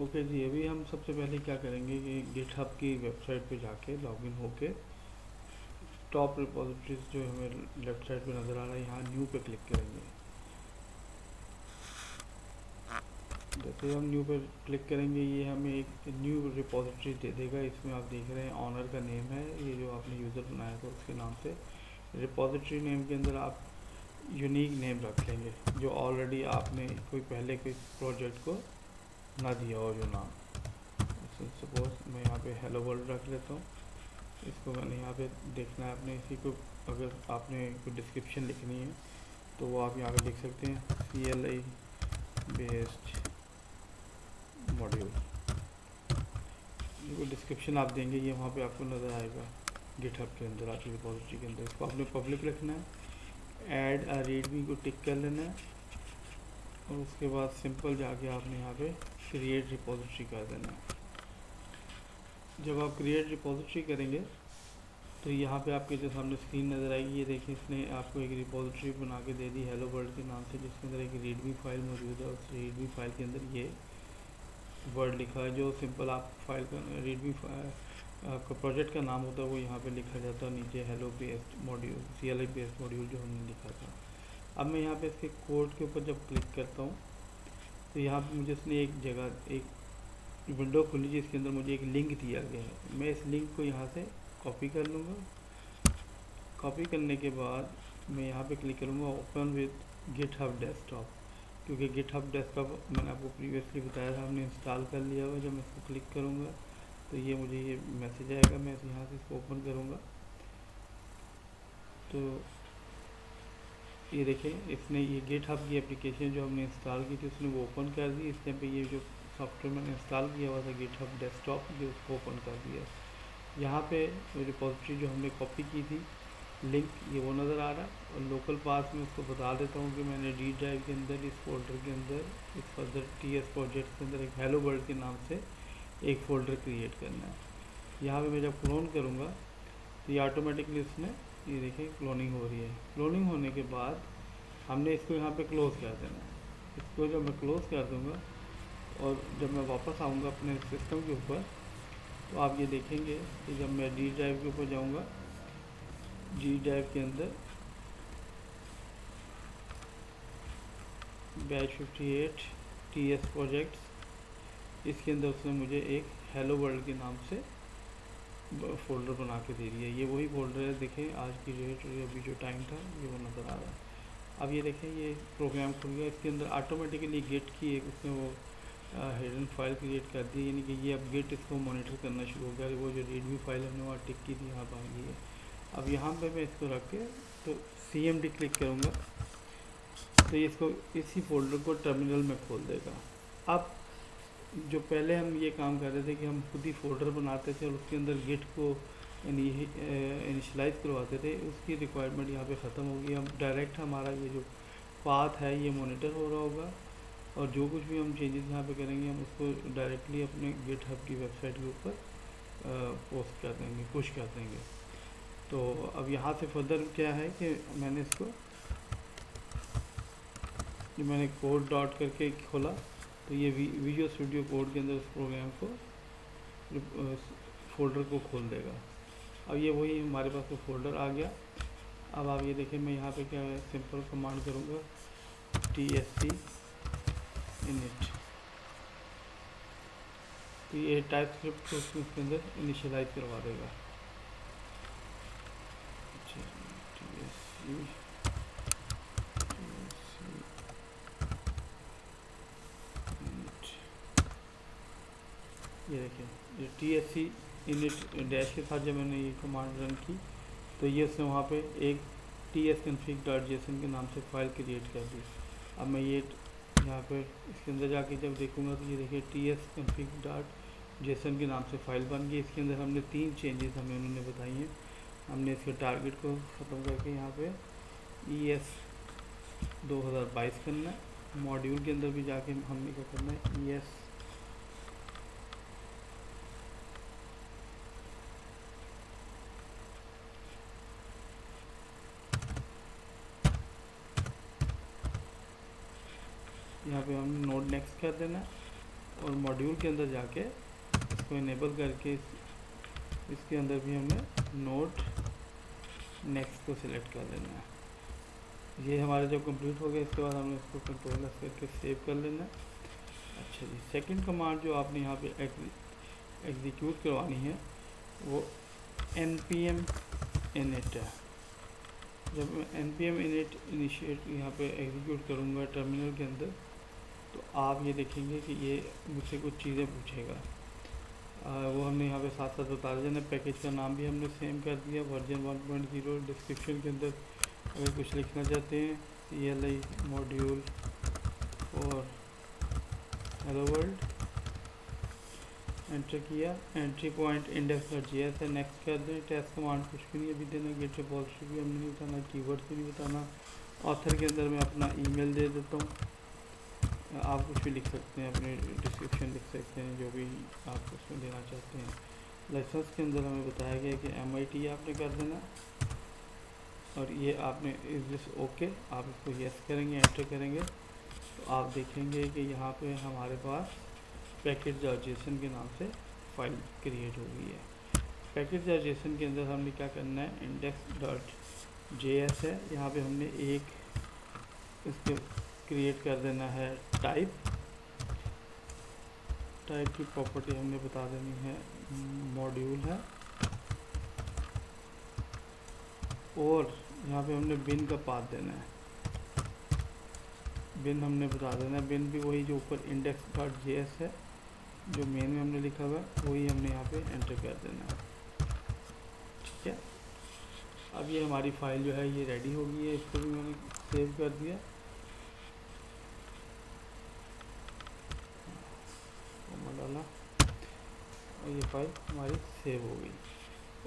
Okay जी, अभी हम सबसे पहले क्या करेंगे कि गिटहब की वेबसाइट पे जाके लॉगिन होके टॉप रिपोजिटरीज जो हमें लेफ्ट साइड पे नज़र आ रहा है यहाँ न्यू पे क्लिक करेंगे। जैसे हम न्यू पे क्लिक करेंगे ये हमें एक न्यू रिपोजिटरी दे देगा। इसमें आप देख रहे हैं ऑनर का नेम है, ये जो आपने यूज़र बनाया था उसके नाम से। रिपोजिटरी नेम के अंदर आप यूनिक नेम रख लेंगे जो ऑलरेडी आपने कोई पहले कोई प्रोजेक्ट को ना दिया हो जो नाम। सपोज मैं यहाँ पे हेलो वर्ल्ड रख लेता हूँ। इसको मैंने यहाँ पे देखना है आपने इसी को। अगर आपने कोई डिस्क्रिप्शन लिखनी है तो वो आप यहाँ पे लिख सकते हैं, CLI बेस्ड मॉड्यूल। ये डिस्क्रिप्शन आप देंगे ये वहाँ पे आपको नज़र आएगा गिटहब के अंदर, आपकी रिपोजिटरी के अंदर। इसको आपने पब्लिक रखना है, ऐड अ रीडमी को टिक कर लेना है और उसके बाद सिंपल जाके आपने यहाँ पे क्रिएट रिपोजिटरी कर देना है। जब आप क्रिएट रिपोजिटरी करेंगे तो यहाँ पे आपके जो सामने स्क्रीन नज़र आएगी, ये देखिए इसने आपको एक रिपोजिटरी बना के दे दी हेलो वर्ल्ड के नाम से, जिसके अंदर एक रीडमी फाइल मौजूद है। उस रीडमी फाइल के अंदर ये वर्ड लिखा है, जो सिंपल आप फाइल का रीडमी आपका प्रोजेक्ट का नाम होता है वो यहाँ पे लिखा जाता है नीचे, hello based module, CLI based module जो हमने लिखा था। अब मैं यहाँ पे इसके कोड के ऊपर जब क्लिक करता हूँ तो यहाँ पे मुझे इसने एक जगह एक विंडो खुली जिसके अंदर मुझे एक लिंक दिया गया है। मैं इस लिंक को यहाँ से कॉपी कर लूँगा। कॉपी करने के बाद मैं यहाँ पे क्लिक करूँगा ओपन विद गिटहब डेस्कटॉप, क्योंकि गिटहब डेस्कटॉप मैंने आपको प्रीवियसली बताया था हमने इंस्टॉल कर लिया हुआ। जब मैं इसको क्लिक करूँगा तो ये मुझे ये मैसेज आएगा, मैं यहाँ से इसको ओपन करूँगा तो ये देखें इसने ये गिटहब की एप्लीकेशन जो हमने इंस्टॉल की थी उसने वो ओपन कर दी। इस टाइम पे ये जो सॉफ्टवेयर मैंने इंस्टॉल किया हुआ था गिटहब डेस्कटॉप, ये उसको ओपन कर दिया। यहाँ पे रिपोजिटरी जो हमने कॉपी की थी लिंक, ये वो नज़र आ रहा है। और लोकल पास में उसको बता देता हूँ कि मैंने डी ड्राइव के अंदर इस फोल्डर के अंदर इस फर्दर TS प्रोजेक्ट के अंदर एक हेलो वर्ल्ड के नाम से एक फ़ोल्डर क्रिएट करना है। यहाँ पे मैं जब क्लोन करूँगा तो ये ऑटोमेटिकली इसमें ये देखिए क्लोनिंग हो रही है। क्लोनिंग होने के बाद हमने इसको यहाँ पे क्लोज़ कर देना है। इसको जब मैं क्लोज़ कर दूँगा और जब मैं वापस आऊँगा अपने सिस्टम के ऊपर तो आप ये देखेंगे कि जब मैं डी ड्राइव के ऊपर जाऊँगा, डी ड्राइव के अंदर बैच 58 TS प्रोजेक्ट्स, इसके अंदर उसने मुझे एक हेलो वर्ल्ड के नाम से फ़ोल्डर बना के दे दिया। ये वही फ़ोल्डर है, देखें आज की डेट अभी जो टाइम था ये वो नज़र आ रहा है। अब ये देखें ये प्रोग्राम खुल गया। इसके अंदर ऑटोमेटिकली गेट की एक उसने वो हिडन फाइल क्रिएट कर दी, यानी कि ये अब गेट इसको मॉनिटर करना शुरू हो गया। वो जो रीडमी फाइल हमने वहाँ टिक की थी यहाँ पर आ गई है। अब यहाँ पे मैं इसको रख के तो CMD क्लिक करूँगा तो ये इसको इसी फोल्डर को टर्मिनल में खोल देगा। अब जो पहले हम ये काम कर रहे थे कि हम खुद ही फोल्डर बनाते थे और उसके अंदर गिट को इनिशलाइज करवाते थे, उसकी रिक्वायरमेंट यहाँ पे ख़त्म होगी। हम डायरेक्ट हमारा ये जो पाथ है ये मॉनिटर हो रहा होगा और जो कुछ भी हम चेंजेस यहाँ पे करेंगे हम उसको डायरेक्टली अपने गिटहब की वेबसाइट के ऊपर पोस्ट कर देंगे, पुश कर देंगे। तो अब यहाँ से फर्दर क्या है कि मैंने इसको जो मैंने कोड डॉट करके खोला तो ये विजुअल स्टूडियो कोड के अंदर उस प्रोग्राम को फोल्डर को खोल देगा। अब ये वही हमारे पास वो फोल्डर आ गया। अब आप ये देखें मैं यहाँ पे क्या है सिंपल कमांड करूँगा TSC init, तो ये टाइप स्क्रिप्ट को उसके अंदर इनिशियलाइज करवा देगा। TSC ये देखिए ये TSC init डैश के साथ जब मैंने ये कमांड रन की तो ये उसने वहाँ पे एक tsconfig.json के नाम से फाइल क्रिएट कर दी। अब मैं ये यहाँ पे इसके अंदर जाके जब देखूँगा तो ये देखिए tsconfig.json के नाम से फाइल बन गई। इसके अंदर हमने 3 चेंजेस हमें उन्होंने बताई हैं। हमने इसके टारगेट को ख़त्म करके यहाँ पे ES 2022 करना है। मॉड्यूल के अंदर भी जाके हमने क्या करना है ES यहाँ पे हमने नोड नेक्स्ट कर देना है। और मॉड्यूल के अंदर जाके इसको इनेबल करके इसके अंदर भी हमें नोट नेक्स्ट को सिलेक्ट कर लेना है। ये हमारा जो कंप्लीट हो गया, इसके बाद हमने इसको कंट्रोल एस करके सेव कर लेना है। अच्छा जी, सेकंड कमांड जो आपने यहाँ पे एग्जीक्यूट करवानी है वो npm init है। जब मैं npm init इनिशिएट यहाँ पे एग्जीक्यूट करूँगा टर्मिनल के अंदर, तो आप ये देखेंगे कि ये मुझसे कुछ चीज़ें पूछेगा। वो हमने यहाँ पे साथ साथ बता देना। पैकेज का नाम भी हमने सेम कर दिया, वर्जन 1.0। डिस्क्रिप्शन के अंदर अगर कुछ लिखना चाहते हैं CLI मॉड्यूल और हेलो वर्ल्ड, एंटर किया। एंट्री पॉइंट index.js है, नेक्स्ट कर दें। टेस्ट कमांड कुछ भी नहीं अभी देना, गिट रिपॉजिटरी भी हमने नहीं बताना, कीवर्ड्स भी नहीं बताना। ऑथर के अंदर मैं अपना ईमेल दे देता हूँ, आप कुछ भी लिख सकते हैं, अपने डिस्क्रिप्शन लिख सकते हैं, जो भी आप उसमें देना चाहते हैं। लाइसेंस के अंदर हमें बताया गया कि MIT आपने कर देना, और ये आपने इज दिस ओके, आप इसको यस करेंगे, एंटर करेंगे, तो आप देखेंगे कि यहाँ पे हमारे पास package.json के नाम से फाइल क्रिएट हो गई है। package.json के अंदर हमने क्या करना है, index.js है, यहाँ पे हमने एक इसको क्रिएट कर देना है टाइप की प्रॉपर्टी हमने बता देनी है मॉड्यूल है, और यहाँ पे हमने बिन का पाथ देना है। बिन हमने बता देना है, बिन भी वही जो ऊपर index.js है, जो मेन में हमने लिखा हुआ है वही हमने यहाँ पे एंटर कर देना है। ठीक है, अब ये हमारी फाइल जो है ये रेडी हो गई है, इसको भी मैंने सेव कर दिया। डाला और ये फाइल हमारी सेव हो गई।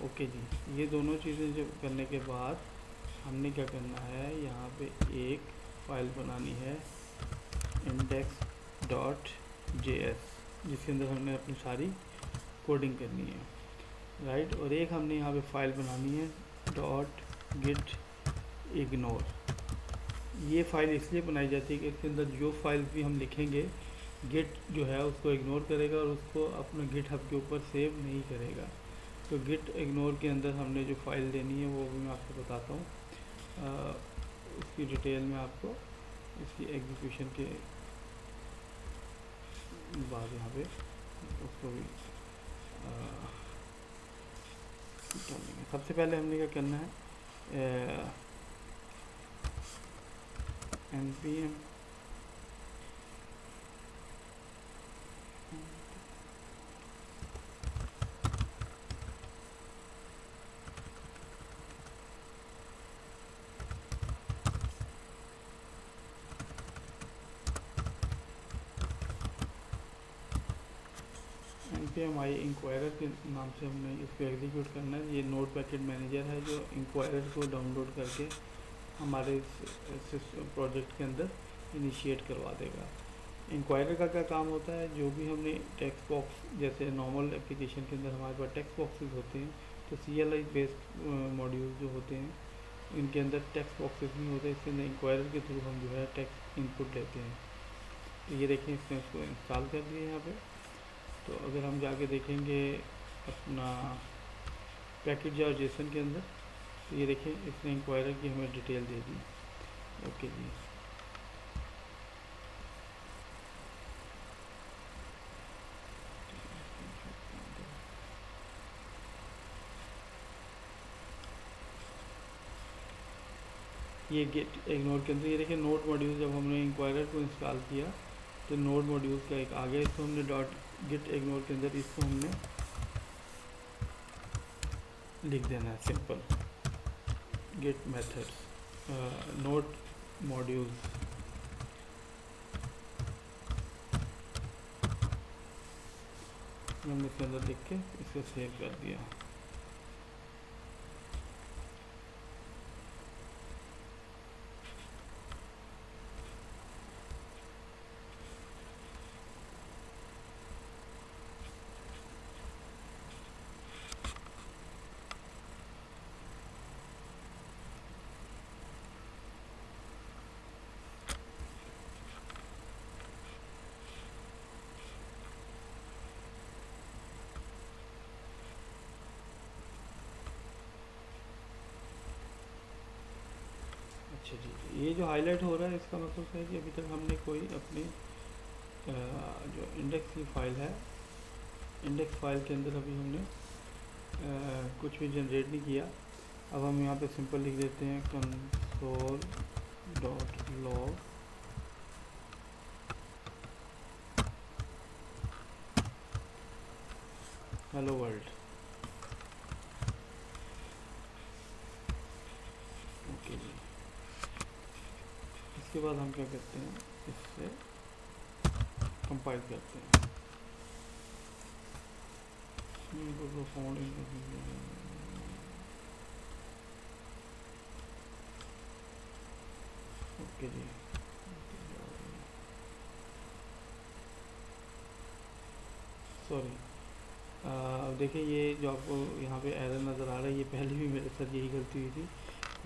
ओके जी, ये दोनों चीज़ें जब करने के बाद हमने क्या करना है, यहाँ पे एक फाइल बनानी है index.js, जिसके अंदर हमने अपनी सारी कोडिंग करनी है, राइट। और एक हमने यहाँ पे फाइल बनानी है .gitignore। ये फाइल इसलिए बनाई जाती है कि इसके अंदर जो फाइल्स भी हम लिखेंगे, गिट जो है उसको इग्नोर करेगा और उसको अपना गिटहब के ऊपर सेव नहीं करेगा। तो गिट इग्नोर के अंदर हमने जो फाइल देनी है वो भी मैं आपको बताता हूँ, उसकी डिटेल में आपको इसकी एग्जीक्यूशन के बाद यहाँ पे उसको भी सबसे पहले हमने क्या करना है, npm आई इंक्वायरर के नाम से हमने इसको एग्जीक्यूट करना है। ये नोड पैकेट मैनेजर है जो इंक्वायरर को डाउनलोड करके हमारे प्रोजेक्ट के अंदर इनिशिएट करवा देगा। इंक्वायरर का क्या काम होता है, जो भी हमने टेक्स्ट बॉक्स, जैसे नॉर्मल एप्लीकेशन के अंदर हमारे पास टेक्स्ट बॉक्सेस होते हैं, तो CLI बेस्ड मॉड्यूल जो होते हैं इनके अंदर टेक्स्ट बॉक्सेस नहीं होते, इसके अंदर इंक्वायरर के थ्रू हम जो है टेक्स्ट इनपुट लेते हैं। तो ये देखें, इसने इसको इंस्टॉल कर दिया यहाँ पे। तो अगर हम जाके देखेंगे अपना package.json के अंदर, तो ये देखें इसने इंक्वायरर की हमें डिटेल दे दी। ओके जी, ये गेट इग्नोर के अंदर ये देखिए नोड मॉड्यूल, जब हमने इंक्वायरर को इंस्टॉल किया तो नोड मॉड्यूल का एक आ गया, इसको हमने .git ignore के अंदर इसको हमने लिख देना है simple git methods node modules। हमने इसके अंदर लिख के इसको सेव कर दिया। ये जो हाईलाइट हो रहा है इसका मतलब है कि अभी तक हमने कोई अपनी जो इंडेक्स की फाइल है, इंडेक्स फाइल के अंदर अभी हमने कुछ भी जनरेट नहीं किया। अब हम यहाँ पे सिंपल लिख देते हैं console.log हेलो वर्ल्ड। ओके जी, इसके बाद हम क्या करते हैं, इससे कंपाइल करते हैं। ओके जी, सॉरी, अब देखिए ये जो आपको यहाँ पे एरर नज़र आ रहा है, ये पहले भी मेरे साथ यही गलती हुई थी।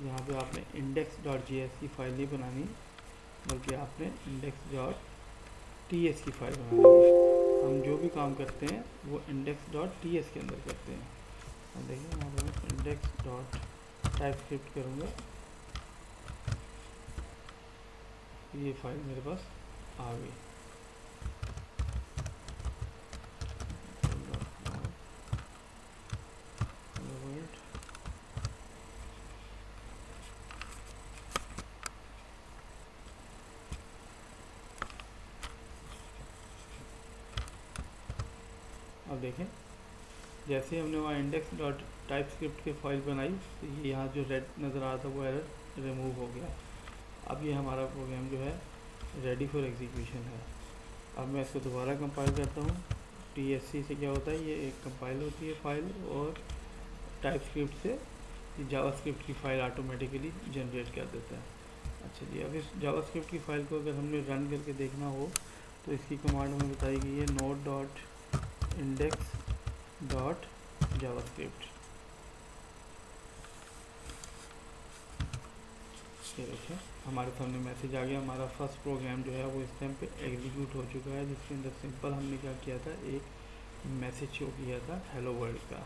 यहाँ पे आपने index.js की फ़ाइल नहीं बनानी, बल्कि आपने index.ts की फ़ाइल बनानी है। हम जो भी काम करते हैं वो index.ts के अंदर करते हैं। अब देखिए यहाँ पर मैं index.typescript करूँगा, ये फाइल मेरे पास आ गई। अब देखें, जैसे ही हमने वहाँ index.typescript की फाइल बनाई तो ये यहाँ जो रेड नज़र आ रहा था वो एरर रिमूव हो गया। अब ये हमारा प्रोग्राम जो है रेडी फॉर एग्जीक्यूशन है। अब मैं इसको दोबारा कंपाइल करता हूँ। TSC से क्या होता है, ये एक कंपाइल होती है फाइल, और टाइपस्क्रिप्ट से जावास्क्रिप्ट की फ़ाइल ऑटोमेटिकली जनरेट कर देता है। अच्छा जी, अब इस जावास्क्रिप्ट की फ़ाइल को अगर हमने रन करके देखना हो तो इसकी कमांड हमें बताई गई है node.index.javascript। ये देखें हमारे सामने मैसेज आ गया, हमारा फर्स्ट प्रोग्राम जो है वो इस टाइम पे एग्जीक्यूट हो चुका है, जिसके अंदर सिंपल हमने क्या किया था, एक मैसेज शो किया था हेलो वर्ल्ड का।